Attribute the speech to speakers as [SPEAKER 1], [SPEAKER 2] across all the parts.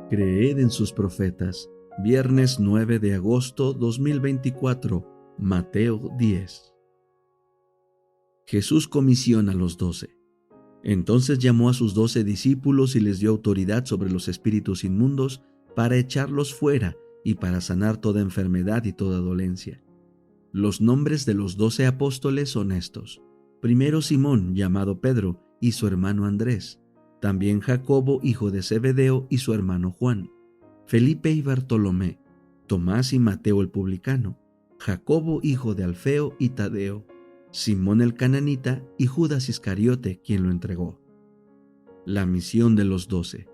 [SPEAKER 1] Creed en sus profetas. Viernes 9 de agosto 2024, Mateo 10. Jesús comisiona a los 12. Entonces llamó a sus 12 discípulos y les dio autoridad sobre los espíritus inmundos para echarlos fuera y para sanar toda enfermedad y toda dolencia. Los nombres de los 12 apóstoles son estos: primero Simón, llamado Pedro, y su hermano Andrés; también Jacobo, hijo de Zebedeo, y su hermano Juan; Felipe y Bartolomé; Tomás y Mateo el publicano; Jacobo, hijo de Alfeo, y Tadeo; Simón el cananita, y Judas Iscariote, quien lo entregó. La misión de los 12.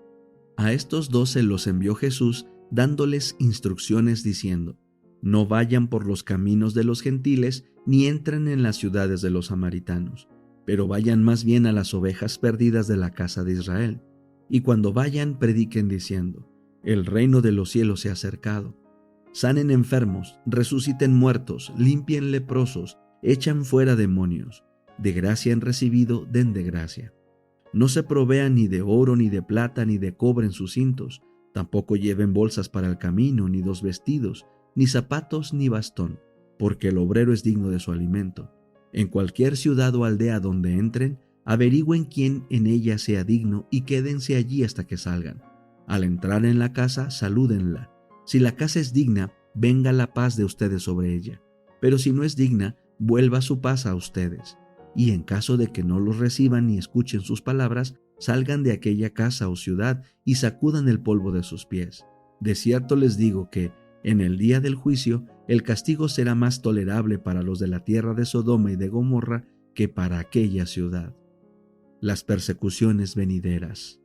[SPEAKER 1] A estos 12 los envió Jesús, dándoles instrucciones diciendo: no vayan por los caminos de los gentiles, ni entren en las ciudades de los samaritanos, pero vayan más bien a las ovejas perdidas de la casa de Israel. Y cuando vayan, prediquen diciendo: el reino de los cielos se ha acercado. Sanen enfermos, resuciten muertos, limpien leprosos, echan fuera demonios. De gracia han recibido, den de gracia. No se provean ni de oro, ni de plata, ni de cobre en sus cintos. Tampoco lleven bolsas para el camino, ni 2 vestidos, ni zapatos, ni bastón, porque el obrero es digno de su alimento. En cualquier ciudad o aldea donde entren, averigüen quién en ella sea digno y quédense allí hasta que salgan. Al entrar en la casa, salúdenla. Si la casa es digna, venga la paz de ustedes sobre ella. Pero si no es digna, vuelva su paz a ustedes. Y en caso de que no los reciban ni escuchen sus palabras, salgan de aquella casa o ciudad y sacudan el polvo de sus pies. De cierto les digo que, en el día del juicio, el castigo será más tolerable para los de la tierra de Sodoma y de Gomorra que para aquella ciudad. Las persecuciones venideras.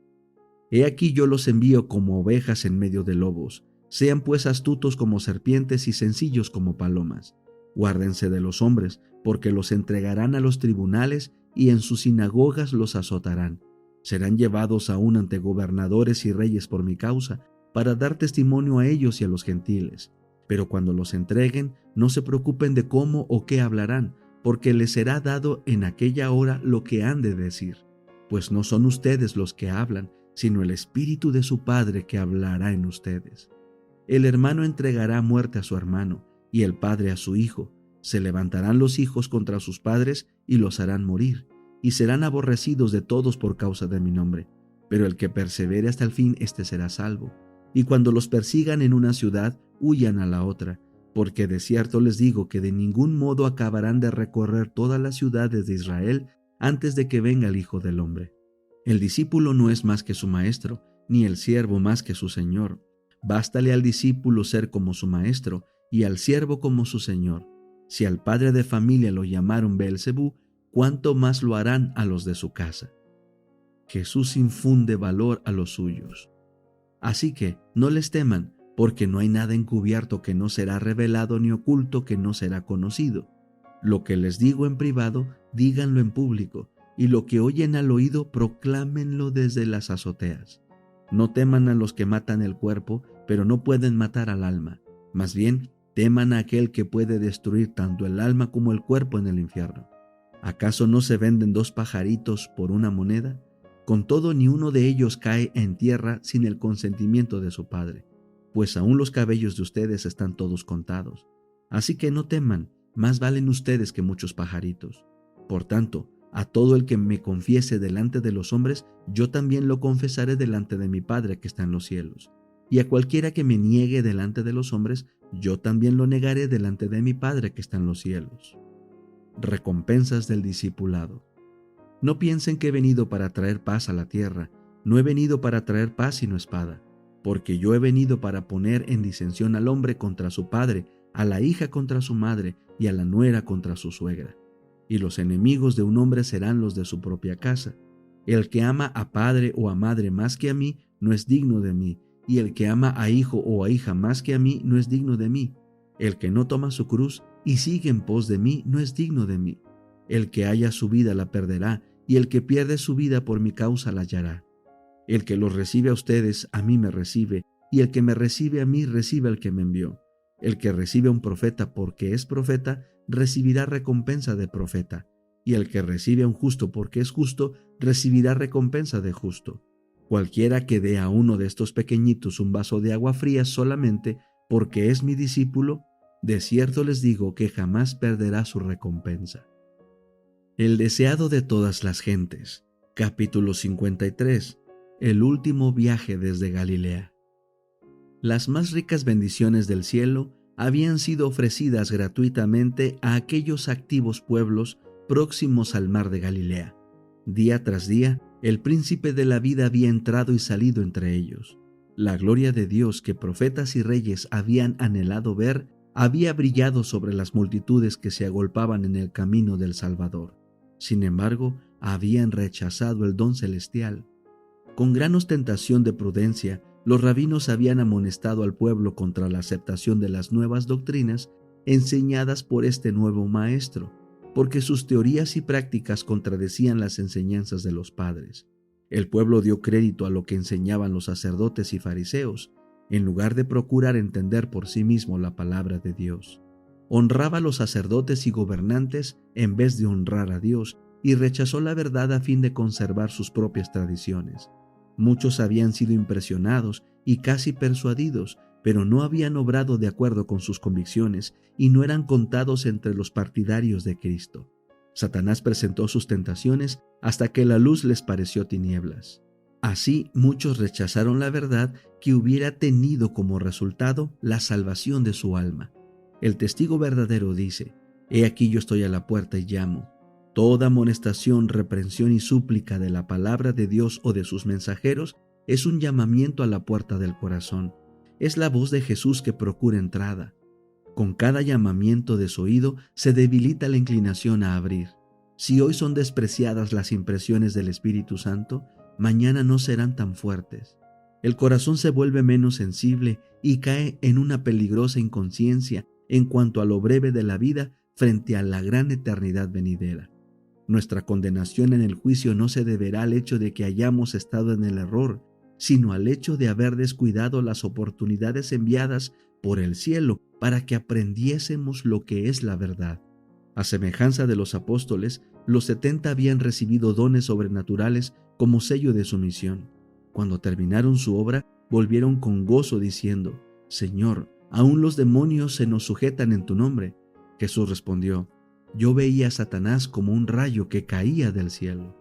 [SPEAKER 1] He aquí yo los envío como ovejas en medio de lobos. Sean pues astutos como serpientes y sencillos como palomas. Guárdense de los hombres, porque los entregarán a los tribunales y en sus sinagogas los azotarán. Serán llevados aún ante gobernadores y reyes por mi causa, para dar testimonio a ellos y a los gentiles. Pero cuando los entreguen, no se preocupen de cómo o qué hablarán, porque les será dado en aquella hora lo que han de decir. Pues no son ustedes los que hablan, sino el Espíritu de su Padre que hablará en ustedes. El hermano entregará muerte a su hermano, y el padre a su hijo. Se levantarán los hijos contra sus padres y los harán morir, y serán aborrecidos de todos por causa de mi nombre. Pero el que persevere hasta el fin, éste será salvo. Y cuando los persigan en una ciudad, huyan a la otra, porque de cierto les digo que de ningún modo acabarán de recorrer todas las ciudades de Israel antes de que venga el Hijo del Hombre. El discípulo no es más que su maestro, ni el siervo más que su señor. Bástale al discípulo ser como su maestro, y al siervo como su señor. Si al padre de familia lo llamaron Beelzebú, ¿cuánto más lo harán a los de su casa? Jesús infunde valor a los suyos. Así que no les teman, porque no hay nada encubierto que no será revelado, ni oculto que no será conocido. Lo que les digo en privado, díganlo en público, y lo que oyen al oído, proclámenlo desde las azoteas. No teman a los que matan el cuerpo, pero no pueden matar al alma. Más bien, teman a aquel que puede destruir tanto el alma como el cuerpo en el infierno. ¿Acaso no se venden 2 pajaritos por una moneda? Con todo, ni uno de ellos cae en tierra sin el consentimiento de su Padre, pues aún los cabellos de ustedes están todos contados. Así que no teman, más valen ustedes que muchos pajaritos. Por tanto, a todo el que me confiese delante de los hombres, yo también lo confesaré delante de mi Padre que está en los cielos. Y a cualquiera que me niegue delante de los hombres, yo también lo negaré delante de mi Padre que está en los cielos. Recompensas del discipulado. No piensen que he venido para traer paz a la tierra. No he venido para traer paz sino espada. Porque yo he venido para poner en disensión al hombre contra su padre, a la hija contra su madre y a la nuera contra su suegra. Y los enemigos de un hombre serán los de su propia casa. El que ama a padre o a madre más que a mí, no es digno de mí. Y el que ama a hijo o a hija más que a mí, no es digno de mí. El que no toma su cruz y sigue en pos de mí, no es digno de mí. El que haya su vida la perderá, y el que pierde su vida por mi causa la hallará. El que los recibe a ustedes, a mí me recibe, y el que me recibe a mí, recibe al que me envió. El que recibe a un profeta porque es profeta, recibirá recompensa de profeta, y el que recibe a un justo porque es justo, recibirá recompensa de justo. Cualquiera que dé a uno de estos pequeñitos un vaso de agua fría solamente porque es mi discípulo, de cierto les digo que jamás perderá su recompensa. El deseado de todas las gentes. Capítulo 53. El último viaje desde Galilea. Las más ricas bendiciones del cielo habían sido ofrecidas gratuitamente a aquellos activos pueblos próximos al mar de Galilea. Día tras día, el príncipe de la vida había entrado y salido entre ellos. La gloria de Dios que profetas y reyes habían anhelado ver había brillado sobre las multitudes que se agolpaban en el camino del Salvador. Sin embargo, habían rechazado el don celestial. Con gran ostentación de prudencia, los rabinos habían amonestado al pueblo contra la aceptación de las nuevas doctrinas enseñadas por este nuevo maestro, porque sus teorías y prácticas contradecían las enseñanzas de los padres. El pueblo dio crédito a lo que enseñaban los sacerdotes y fariseos, en lugar de procurar entender por sí mismo la palabra de Dios. Honraba a los sacerdotes y gobernantes en vez de honrar a Dios, y rechazó la verdad a fin de conservar sus propias tradiciones. Muchos habían sido impresionados y casi persuadidos, pero no habían obrado de acuerdo con sus convicciones y no eran contados entre los partidarios de Cristo. Satanás presentó sus tentaciones hasta que la luz les pareció tinieblas. Así, muchos rechazaron la verdad que hubiera tenido como resultado la salvación de su alma. El testigo verdadero dice: «He aquí yo estoy a la puerta y llamo». Toda amonestación, reprensión y súplica de la palabra de Dios o de sus mensajeros es un llamamiento a la puerta del corazón. Es la voz de Jesús que procura entrada. Con cada llamamiento desoído se debilita la inclinación a abrir. Si hoy son despreciadas las impresiones del Espíritu Santo, mañana no serán tan fuertes. El corazón se vuelve menos sensible y cae en una peligrosa inconsciencia en cuanto a lo breve de la vida frente a la gran eternidad venidera. Nuestra condenación en el juicio no se deberá al hecho de que hayamos estado en el error, sino al hecho de haber descuidado las oportunidades enviadas por el cielo para que aprendiésemos lo que es la verdad. A semejanza de los apóstoles, los 70 habían recibido dones sobrenaturales como sello de su misión. Cuando terminaron su obra, volvieron con gozo diciendo: «Señor, aún los demonios se nos sujetan en tu nombre». Jesús respondió: «Yo veía a Satanás como un rayo que caía del cielo».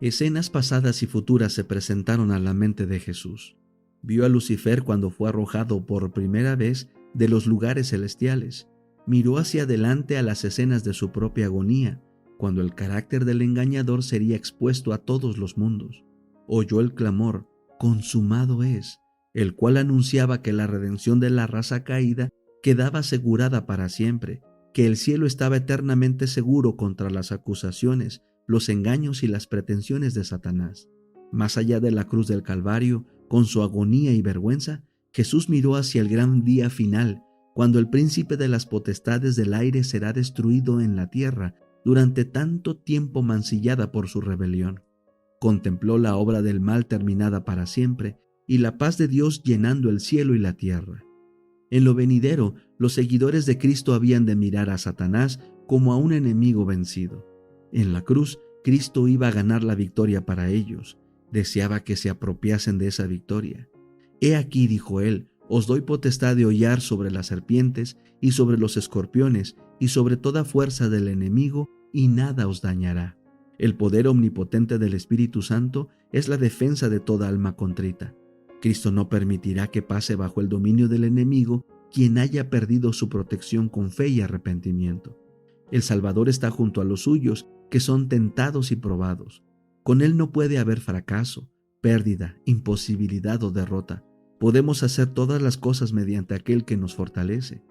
[SPEAKER 1] Escenas pasadas y futuras se presentaron a la mente de Jesús. Vio a Lucifer cuando fue arrojado por primera vez de los lugares celestiales. Miró hacia adelante a las escenas de su propia agonía, cuando el carácter del engañador sería expuesto a todos los mundos. Oyó el clamor: «Consumado es», el cual anunciaba que la redención de la raza caída quedaba asegurada para siempre, que el cielo estaba eternamente seguro contra las acusaciones, los engaños y las pretensiones de Satanás. Más allá de la cruz del Calvario, con su agonía y vergüenza, Jesús miró hacia el gran día final, cuando el príncipe de las potestades del aire será destruido en la tierra, durante tanto tiempo mancillada por su rebelión. Contempló la obra del mal terminada para siempre, y la paz de Dios llenando el cielo y la tierra. En lo venidero, los seguidores de Cristo habían de mirar a Satanás como a un enemigo vencido. En la cruz, Cristo iba a ganar la victoria para ellos. Deseaba que se apropiasen de esa victoria. «He aquí», dijo él, «os doy potestad de hollar sobre las serpientes y sobre los escorpiones y sobre toda fuerza del enemigo, y nada os dañará». El poder omnipotente del Espíritu Santo es la defensa de toda alma contrita. Cristo no permitirá que pase bajo el dominio del enemigo quien haya perdido su protección con fe y arrepentimiento. El Salvador está junto a los suyos, que son tentados y probados. Con Él no puede haber fracaso, pérdida, imposibilidad o derrota. Podemos hacer todas las cosas mediante aquel que nos fortalece.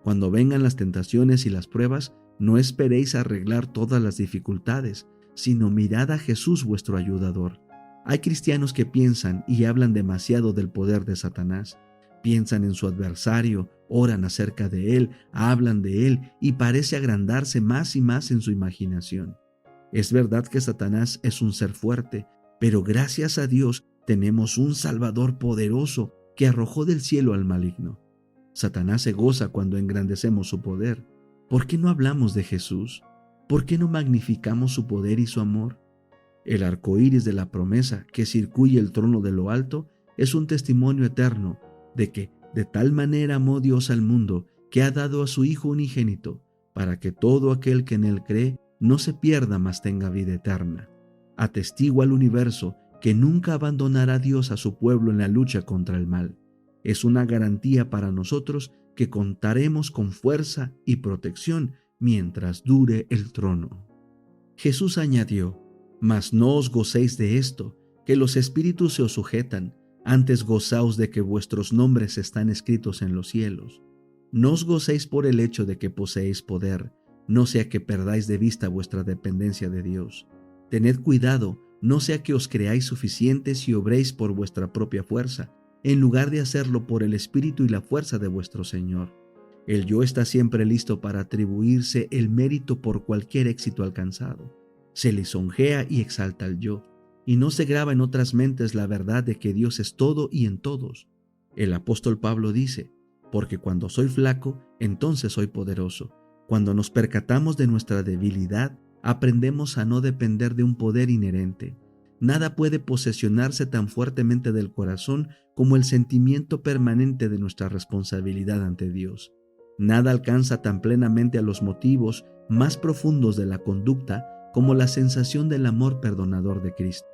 [SPEAKER 1] Cuando vengan las tentaciones y las pruebas, no esperéis arreglar todas las dificultades, sino mirad a Jesús vuestro ayudador. Hay cristianos que piensan y hablan demasiado del poder de Satanás. Piensan en su adversario, oran acerca de él, hablan de él y parece agrandarse más y más en su imaginación. Es verdad que Satanás es un ser fuerte, pero gracias a Dios tenemos un Salvador poderoso que arrojó del cielo al maligno. Satanás se goza cuando engrandecemos su poder. ¿Por qué no hablamos de Jesús? ¿Por qué no magnificamos su poder y su amor? El arco iris de la promesa que circuye el trono de lo alto es un testimonio eterno de que de tal manera amó Dios al mundo que ha dado a su Hijo unigénito, para que todo aquel que en él cree no se pierda, mas tenga vida eterna. Atestigua al universo que nunca abandonará Dios a su pueblo en la lucha contra el mal. Es una garantía para nosotros que contaremos con fuerza y protección mientras dure el trono. Jesús añadió: Mas no os gocéis de esto, que los espíritus se os sujetan, antes gozaos de que vuestros nombres están escritos en los cielos. No os gocéis por el hecho de que poseéis poder, no sea que perdáis de vista vuestra dependencia de Dios. Tened cuidado, no sea que os creáis suficientes y obréis por vuestra propia fuerza, en lugar de hacerlo por el Espíritu y la fuerza de vuestro Señor. El yo está siempre listo para atribuirse el mérito por cualquier éxito alcanzado. Se lisonjea y exalta al yo, y no se graba en otras mentes la verdad de que Dios es todo y en todos. El apóstol Pablo dice: Porque cuando soy flaco, entonces soy poderoso. Cuando nos percatamos de nuestra debilidad, aprendemos a no depender de un poder inherente. Nada puede posesionarse tan fuertemente del corazón como el sentimiento permanente de nuestra responsabilidad ante Dios. Nada alcanza tan plenamente a los motivos más profundos de la conducta como la sensación del amor perdonador de Cristo.